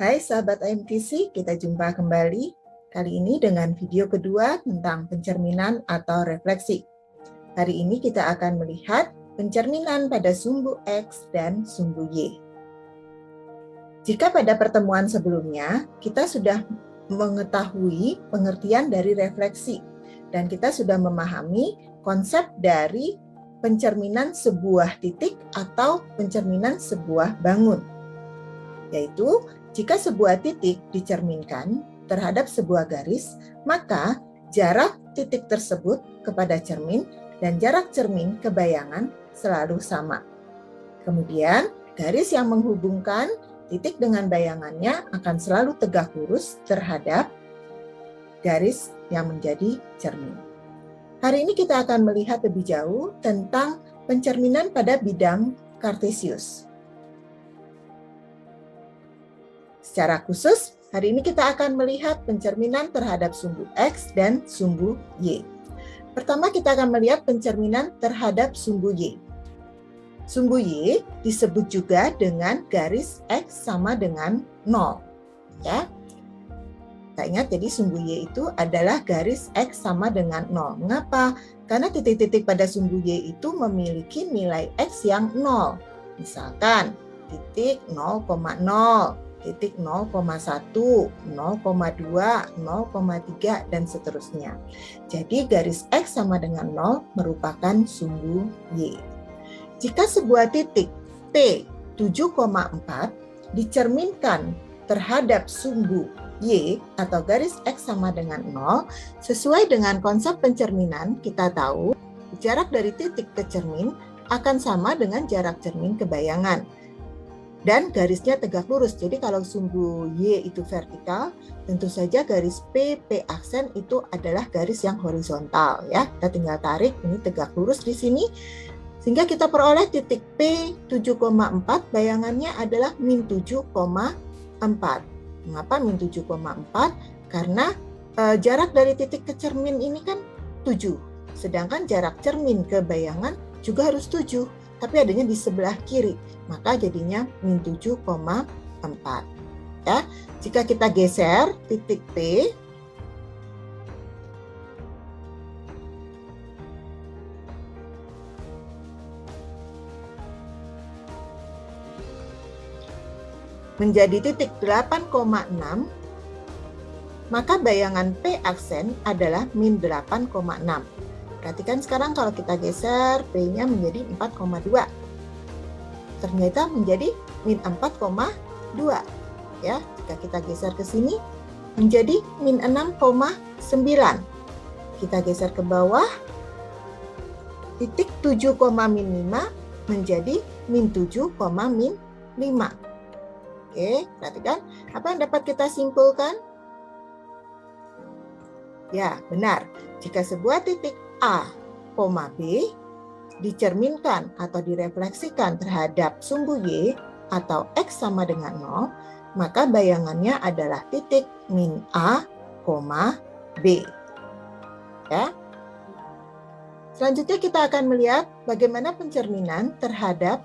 Hai sahabat IMTC, kita jumpa kembali. Kali ini dengan video kedua tentang pencerminan atau refleksi. Hari ini kita akan melihat pencerminan pada sumbu X dan sumbu Y. Jika pada pertemuan sebelumnya kita sudah mengetahui pengertian dari refleksi dan kita sudah memahami konsep dari pencerminan sebuah titik atau pencerminan sebuah bangun, yaitu jika sebuah titik dicerminkan terhadap sebuah garis, maka jarak titik tersebut kepada cermin dan jarak cermin ke bayangan selalu sama. Kemudian, garis yang menghubungkan titik dengan bayangannya akan selalu tegak lurus terhadap garis yang menjadi cermin. Hari ini kita akan melihat lebih jauh tentang pencerminan pada bidang Kartesius. Secara khusus, hari ini kita akan melihat pencerminan terhadap sumbu X dan sumbu Y. Pertama, kita akan melihat pencerminan terhadap sumbu Y. Sumbu Y disebut juga dengan garis X sama dengan 0. Ya. Kita ingat, jadi sumbu Y itu adalah garis X sama dengan 0. Mengapa? Karena titik-titik pada sumbu Y itu memiliki nilai X yang 0. Misalkan, titik 0,0. titik 0,1, 0,2, 0,3, dan seterusnya. Jadi garis X sama dengan 0 merupakan sumbu Y. Jika sebuah titik P 7,4 dicerminkan terhadap sumbu Y atau garis X sama dengan 0, sesuai dengan konsep pencerminan kita tahu jarak dari titik ke cermin akan sama dengan jarak cermin ke bayangan. Dan garisnya tegak lurus. Jadi kalau sumbu Y itu vertikal, tentu saja garis P aksen itu adalah garis yang horizontal, ya. Kita tinggal tarik, ini tegak lurus di sini. Sehingga kita peroleh titik P 7,4, bayangannya adalah min 7,4. Mengapa min 7,4? Karena jarak dari titik ke cermin ini kan 7. Sedangkan jarak cermin ke bayangan juga harus 7. Tapi adanya di sebelah kiri, maka jadinya min 7,4. Ya, jika kita geser titik P, menjadi titik 8,6, maka bayangan P aksen adalah min 8,6. Perhatikan sekarang kalau kita geser, P-nya menjadi 4,2. Ternyata menjadi min 4,2. Ya, jika kita geser ke sini, menjadi min 6,9. Kita geser ke bawah, titik 7,5 menjadi min 7,5. Oke, perhatikan. Apa yang dapat kita simpulkan? Ya, benar. Jika sebuah titik A, B dicerminkan atau direfleksikan terhadap sumbu Y atau X sama dengan 0, maka bayangannya adalah titik min A, B. Ya. Selanjutnya kita akan melihat bagaimana pencerminan terhadap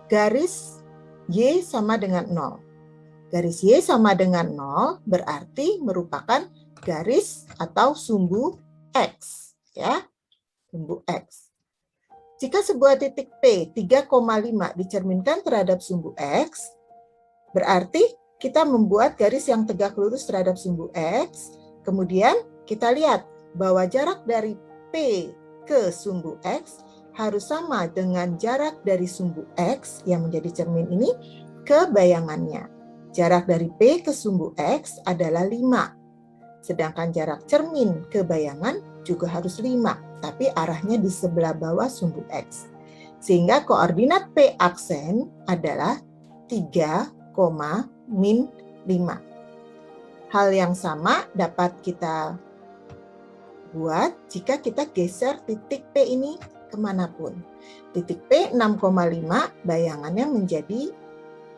garis Y sama dengan 0. Garis Y sama dengan 0 berarti merupakan garis atau sumbu X. Ya, sumbu X. Jika sebuah titik P 3,5 dicerminkan terhadap sumbu X, berarti kita membuat garis yang tegak lurus terhadap sumbu X. Kemudian kita lihat bahwa jarak dari P ke sumbu X harus sama dengan jarak dari sumbu X yang menjadi cermin ini ke bayangannya. Jarak dari P ke sumbu X adalah 5. Sedangkan jarak cermin ke bayangan juga harus 5, tapi arahnya di sebelah bawah sumbu X. Sehingga koordinat P aksen adalah 3, min 5. Hal yang sama dapat kita buat jika kita geser titik P ini kemanapun. Titik P 6,5, bayangannya menjadi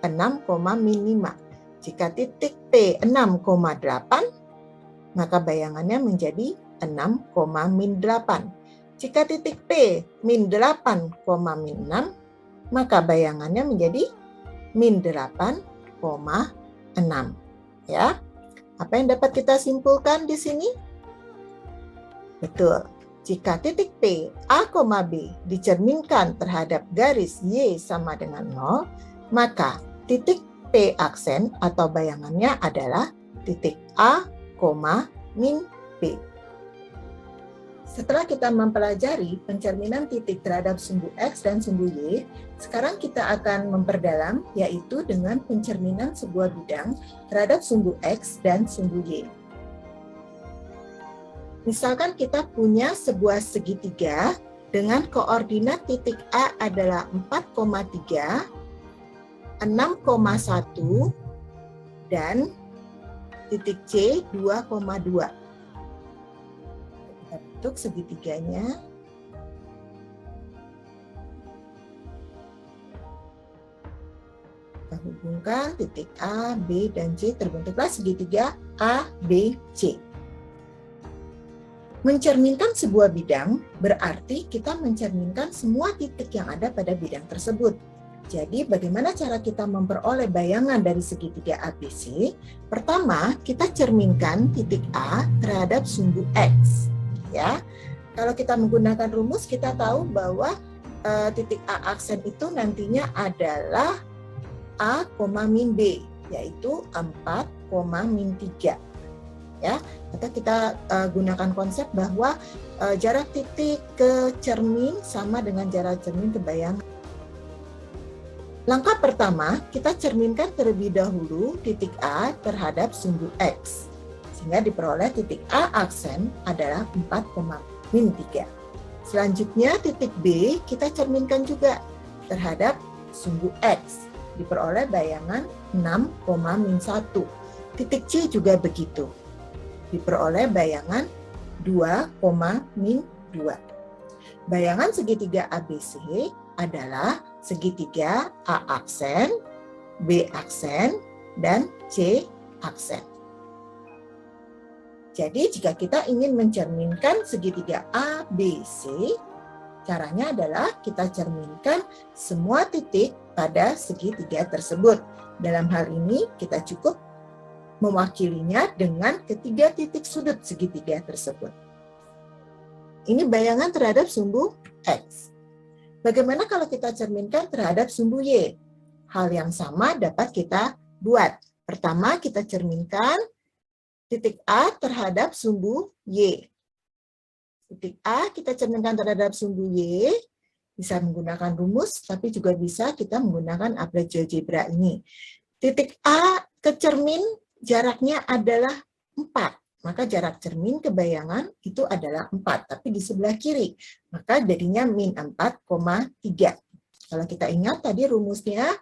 6, min 5. Jika titik P 6,8, maka bayangannya menjadi 6, min 8. Jika titik P min 8, min 6, maka bayangannya menjadi min 8, 6. Ya. Apa yang dapat kita simpulkan di sini? Betul. Jika titik P, A, B dicerminkan terhadap garis Y sama dengan 0, maka titik P aksen atau bayangannya adalah titik A, min B. Setelah kita mempelajari pencerminan titik terhadap sumbu X dan sumbu Y, sekarang kita akan memperdalam, yaitu dengan pencerminan sebuah bidang terhadap sumbu X dan sumbu Y. Misalkan kita punya sebuah segitiga dengan koordinat titik A adalah 4,3, 6,1, dan titik C 2,2. Kita bentuk segitiganya. Kita hubungkan titik A, B, dan C, terbentuklah segitiga A, B, C. Mencerminkan sebuah bidang berarti kita mencerminkan semua titik yang ada pada bidang tersebut. Jadi bagaimana cara kita memperoleh bayangan dari segitiga ABC? Pertama, kita cerminkan titik A terhadap sumbu X. Ya, kalau kita menggunakan rumus, kita tahu bahwa titik A aksen itu nantinya adalah A, min B, yaitu 4, min 3. Ya, atau kita gunakan konsep bahwa jarak titik ke cermin sama dengan jarak cermin ke bayangan. Langkah pertama, kita cerminkan terlebih dahulu titik A terhadap sumbu X, sehingga diperoleh titik A aksen adalah 4, min 3. Selanjutnya titik B kita cerminkan juga terhadap sumbu X, diperoleh bayangan 6, min 1. Titik C juga begitu, diperoleh bayangan 2, min 2. Bayangan segitiga ABC adalah segitiga A aksen, B aksen, dan C aksen. Jadi jika kita ingin mencerminkan segitiga A, B, C, caranya adalah kita cerminkan semua titik pada segitiga tersebut. Dalam hal ini kita cukup mewakilinya dengan ketiga titik sudut segitiga tersebut. Ini bayangan terhadap sumbu X. Bagaimana kalau kita cerminkan terhadap sumbu Y? Hal yang sama dapat kita buat. Pertama, kita cerminkan titik A terhadap sumbu Y. Titik A kita cerminkan terhadap sumbu Y, bisa menggunakan rumus, tapi juga bisa kita menggunakan approach GeoGebra ini. Titik A ke cermin jaraknya adalah 4. Maka jarak cermin ke bayangan itu adalah 4, tapi di sebelah kiri. Maka jadinya min 4,3. Kalau kita ingat tadi rumusnya,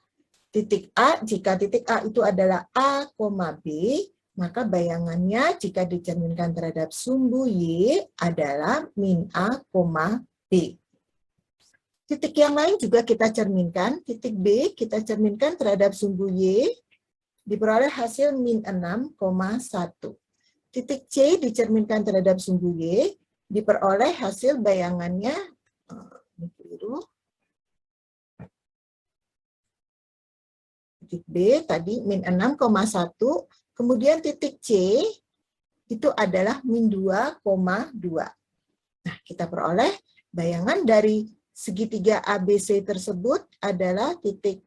titik A, jika titik A itu adalah A, B, maka bayangannya jika dicerminkan terhadap sumbu Y adalah min A, B. Titik yang lain juga kita cerminkan. Titik B kita cerminkan terhadap sumbu Y, diperoleh hasil min 6,1. Titik C dicerminkan terhadap sumbu Y, diperoleh hasil bayangannya, ini keliru. Titik B tadi min 6,1, kemudian titik C itu adalah min 2,2. Nah, kita peroleh bayangan dari segitiga ABC tersebut adalah titik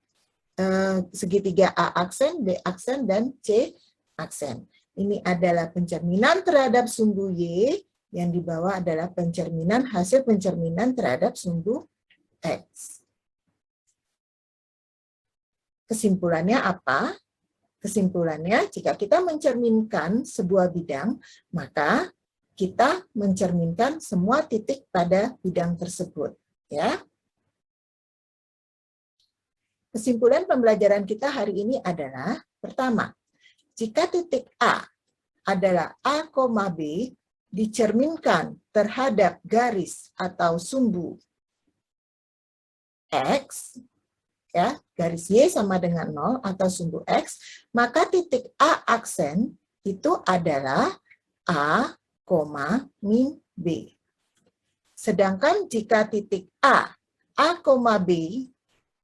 segitiga A aksen, B aksen, dan C aksen. Ini adalah pencerminan terhadap sumbu Y, yang di bawah adalah pencerminan hasil pencerminan terhadap sumbu X. Kesimpulannya apa? Kesimpulannya, jika kita mencerminkan sebuah bidang, maka kita mencerminkan semua titik pada bidang tersebut. Ya. Kesimpulan pembelajaran kita hari ini adalah, pertama, jika titik A adalah A, B dicerminkan terhadap garis atau sumbu X, ya, garis Y sama dengan 0 atau sumbu X, maka titik A aksen itu adalah A, min B. Sedangkan jika titik A, B,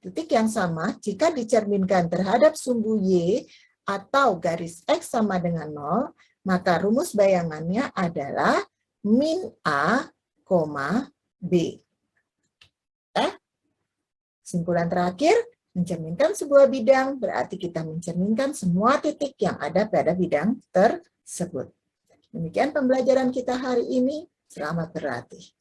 titik yang sama, jika dicerminkan terhadap sumbu Y atau garis X sama dengan 0, maka rumus bayangannya adalah min A, B. Kesimpulan terakhir, mencerminkan sebuah bidang berarti kita mencerminkan semua titik yang ada pada bidang tersebut. Demikian pembelajaran kita hari ini. Selamat berlatih.